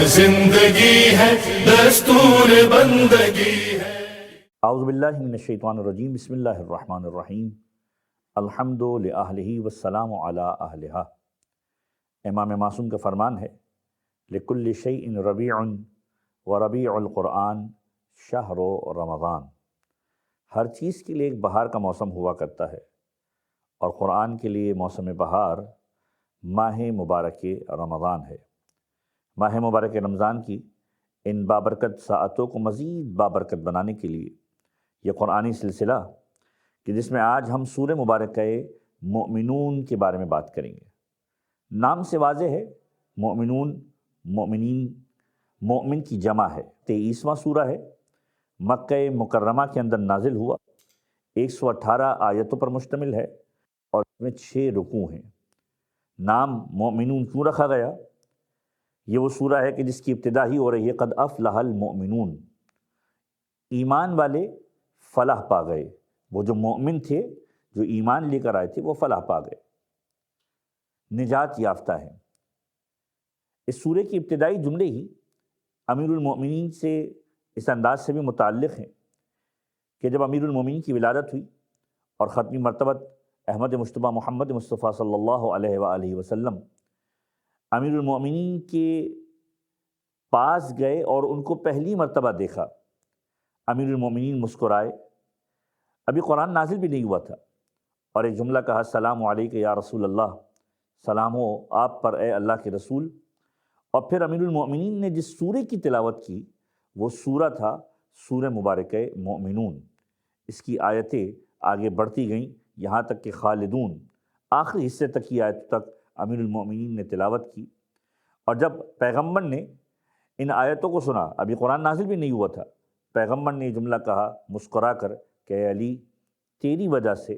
زندگی ہے دستور بندگی ہے۔ اعوذ باللہ من الشیطان الرجیم، بسم اللہ الرحمن الرحیم، الحمد لأہلہ والسلام علی اہلہا۔ امام معصوم کا فرمان ہے، لکل شیء ربیع وربیع القرآن شہر رمضان۔ ہر چیز کے لیے ایک بہار کا موسم ہوا کرتا ہے، اور قرآن کے لیے موسم بہار ماہ مبارک رمضان ہے۔ ماہ مبارک رمضان کی ان بابرکت ساعتوں کو مزید بابرکت بنانے کے لیے یہ قرآنی سلسلہ کہ جس میں آج ہم سورہ مبارکہ مؤمنون کے بارے میں بات کریں گے۔ نام سے واضح ہے، مؤمنون، مؤمنین، مؤمن کی جمع ہے۔ 23واں سورہ ہے، مکہ مکرمہ کے اندر نازل ہوا، 118 آیتوں پر مشتمل ہے، اور اس میں 6 رکوع ہیں۔ نام مؤمنون کیوں رکھا گیا؟ یہ وہ سورہ ہے کہ جس کی ابتدا ہی ہو رہی ہے قد افلح المؤمنون، ایمان والے فلاح پا گئے۔ وہ جو مومن تھے، جو ایمان لے کر آئے تھے، وہ فلاح پا گئے، نجات یافتہ ہیں۔ اس سورہ کی ابتدائی جملے ہی امیر المؤمنین سے اس انداز سے بھی متعلق ہیں کہ جب امیر المؤمنین کی ولادت ہوئی اور ختمی مرتبہ احمد مجتبیٰ محمد مصطفیٰ صلی اللہ علیہ وآلہ وسلم امیر المؤمنین کے پاس گئے اور ان کو پہلی مرتبہ دیکھا، امیر المؤمنین مسکرائے۔ ابھی قرآن نازل بھی نہیں ہوا تھا، اور ایک جملہ کہا، السلام علیک یا رسول اللہ، سلام ہو آپ پر اے اللہ کے رسول۔ اور پھر امیر المؤمنین نے جس سورہ کی تلاوت کی وہ سورہ تھا سورہ مبارکہ مؤمنون۔ اس کی آیتیں آگے بڑھتی گئیں یہاں تک کہ خالدون، آخری حصے تک کی آیت تک امیر المؤمنین نے تلاوت کی۔ اور جب پیغمبر نے ان آیتوں کو سنا، ابھی قرآن نازل بھی نہیں ہوا تھا، پیغمبر نے یہ جملہ کہا مسکرا کر کہ اے علی، تیری وجہ سے،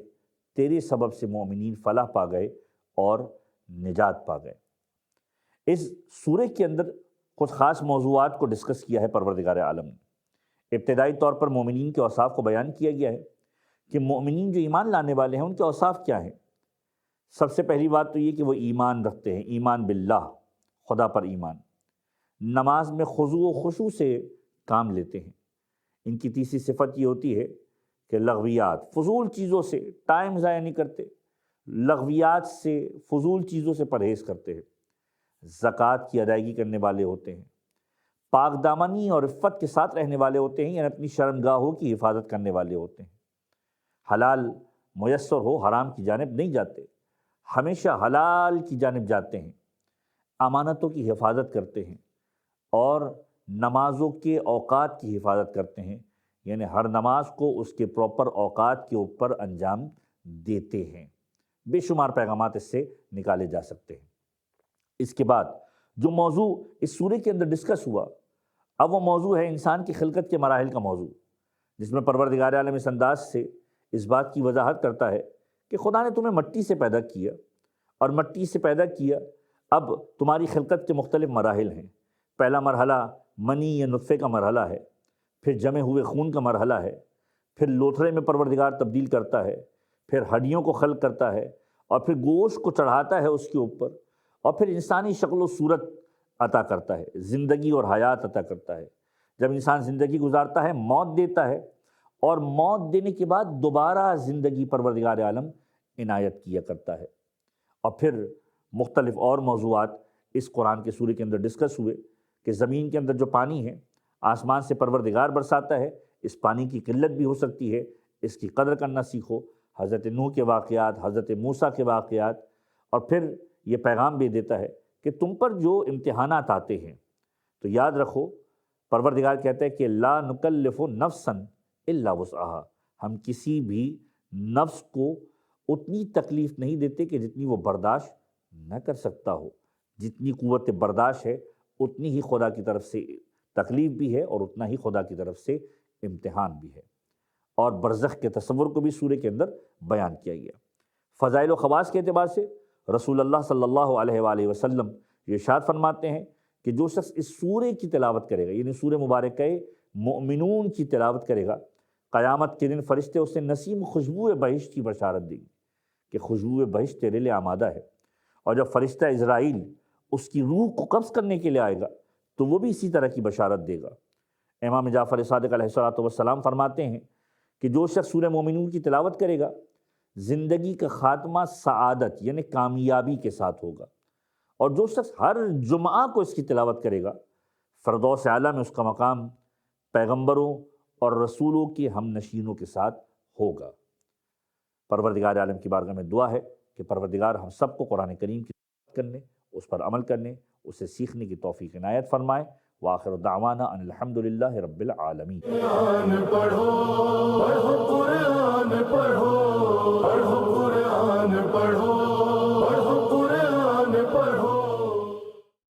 تیرے سبب سے مومنین فلاح پا گئے اور نجات پا گئے۔ اس سورہ کے اندر کچھ خاص موضوعات کو ڈسکس کیا ہے پروردگار عالم نے۔ ابتدائی طور پر مومنین کے اوصاف کو بیان کیا گیا ہے کہ مومنین جو ایمان لانے والے ہیں ان کے اوصاف کیا ہیں۔ سب سے پہلی بات تو یہ کہ وہ ایمان رکھتے ہیں، ایمان باللہ، خدا پر ایمان۔ نماز میں خضوع و خشوع سے کام لیتے ہیں۔ ان کی تیسری صفت یہ ہوتی ہے کہ لغویات، فضول چیزوں سے ٹائم ضائع نہیں کرتے، لغویات سے، فضول چیزوں سے پرہیز کرتے ہیں۔ زکوٰۃ کی ادائیگی کرنے والے ہوتے ہیں، پاک دامنی اور عفت کے ساتھ رہنے والے ہوتے ہیں، یعنی اپنی شرمگاہوں کی حفاظت کرنے والے ہوتے ہیں۔ حلال میسر ہو حرام کی جانب نہیں جاتے، ہمیشہ حلال کی جانب جاتے ہیں۔ امانتوں کی حفاظت کرتے ہیں، اور نمازوں کے اوقات کی حفاظت کرتے ہیں، یعنی ہر نماز کو اس کے پراپر اوقات کے اوپر انجام دیتے ہیں۔ بے شمار پیغامات اس سے نکالے جا سکتے ہیں۔ اس کے بعد جو موضوع اس سورہ کے اندر ڈسکس ہوا، اب وہ موضوع ہے انسان کی خلقت کے مراحل کا موضوع، جس میں پروردگار عالم اس انداز سے اس بات کی وضاحت کرتا ہے کہ خدا نے تمہیں مٹی سے پیدا کیا، اور مٹی سے پیدا کیا، اب تمہاری خلقت کے مختلف مراحل ہیں۔ پہلا مرحلہ منی یا نطفے کا مرحلہ ہے، پھر جمے ہوئے خون کا مرحلہ ہے، پھر لوتھڑے میں پروردگار تبدیل کرتا ہے، پھر ہڈیوں کو خلق کرتا ہے، اور پھر گوشت کو چڑھاتا ہے اس کے اوپر، اور پھر انسانی شکل و صورت عطا کرتا ہے، زندگی اور حیات عطا کرتا ہے۔ جب انسان زندگی گزارتا ہے، موت دیتا ہے، اور موت دینے کے بعد دوبارہ زندگی پروردگار عالم عنایت کیا کرتا ہے۔ اور پھر مختلف اور موضوعات اس قرآن کے سورہ کے اندر ڈسکس ہوئے کہ زمین کے اندر جو پانی ہے، آسمان سے پروردگار برساتا ہے، اس پانی کی قلت بھی ہو سکتی ہے، اس کی قدر کرنا سیکھو۔ حضرت نوح کے واقعات، حضرت موسیٰ کے واقعات، اور پھر یہ پیغام بھی دیتا ہے کہ تم پر جو امتحانات آتے ہیں تو یاد رکھو، پروردگار کہتا ہے کہ لا نکلف نفسا الا وسعها، ہم کسی بھی نفس کو اتنی تکلیف نہیں دیتے کہ جتنی وہ برداشت نہ کر سکتا ہو۔ جتنی قوت برداشت ہے اتنی ہی خدا کی طرف سے تکلیف بھی ہے، اور اتنا ہی خدا کی طرف سے امتحان بھی ہے۔ اور برزخ کے تصور کو بھی سورہ کے اندر بیان کیا گیا۔ فضائل و خواص کے اعتبار سے رسول اللہ صلی اللہ علیہ وآلہ وسلم یہ ارشاد فرماتے ہیں کہ جو شخص اس سورہ کی تلاوت کرے گا، یعنی سورہ مبارکہ مؤمنون کی تلاوت کرے گا، قیامت کے دن فرشتے اسے نسیم خوشبو بہشت کی بشارت دیں گے کہ خوشبو بہشت تیرے لیے آمادہ ہے۔ اور جب فرشتہ عزرائیل اس کی روح کو قبض کرنے کے لیے آئے گا تو وہ بھی اسی طرح کی بشارت دے گا۔ امام جعفر صادق علیہ الصلوۃ والسلام فرماتے ہیں کہ جو شخص سورہ مومنون کی تلاوت کرے گا زندگی کا خاتمہ سعادت یعنی کامیابی کے ساتھ ہوگا، اور جو شخص ہر جمعہ کو اس کی تلاوت کرے گا فردوس اعلیٰ میں اس کا مقام پیغمبروں اور رسولوں کے ہم نشینوں کے ساتھ ہوگا۔ پروردگار عالم کی بارگاہ میں دعا ہے کہ پروردگار ہم سب کو قرآن کریم کی تلاوت کرنے، اس پر عمل کرنے، اسے سیکھنے کی توفیق عنایت فرمائے۔ وآخر دعوانا ان الحمدللہ رب العالمین۔ قرآن پڑھو پڑھو قرآن پڑھو پڑھو قرآن پڑھو